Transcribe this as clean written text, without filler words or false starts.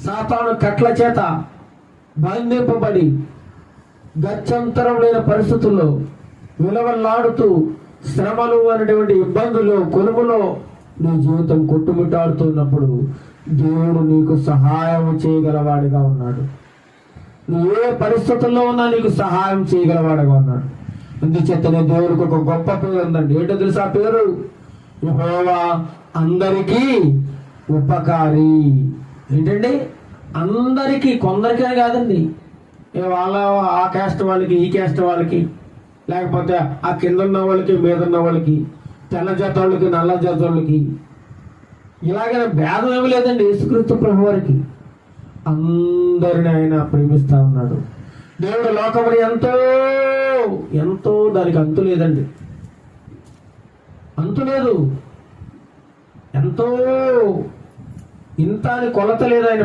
సాతాను కట్ల చేత బంధింపబడి గత్యంతరం లేని పరిస్థితుల్లో విలవల్లాడుతూ శ్రమలు అనేటువంటి ఇబ్బందులు కొలుములో నీ జీవితం కొట్టుమిట్టాడుతున్నప్పుడు దేవుడు నీకు సహాయం చేయగలవాడిగా ఉన్నాడు. నువ్వు ఏ పరిస్థితుల్లో ఉన్నా నీకు సహాయం చేయగలవాడిగా ఉన్నాడు. అందుచేతనే దేవుడికి ఒక గొప్ప పేరు ఉందండి. ఏంటో తెలుసా పేరు? యెహోవా అందరికీ ఉపకారి. ఏంటండి? అందరికీ, కొందరికే కాదండి. వాళ్ళ ఆ క్యాస్ట్ వాళ్ళకి, ఈ క్యాస్ట్ వాళ్ళకి, లేకపోతే ఆ కింద ఉన్న వాళ్ళకి, మీద ఉన్న వాళ్ళకి, తెల్ల జాతి వాళ్ళకి, నల్ల జాతి వాళ్ళకి, ఇలాగే భేదం ఏమి లేదండి. యేసుక్రీస్తు ప్రభు వారికి అందరిని ఆయన ప్రేమిస్తా ఉన్నాడు. దేవుడు లోకముని ఎంతో ఎంతో, దానికి అంతు లేదండి, అంతు లేదు. ఎంతో, ఇంత అని కొలత లేదు ఆయన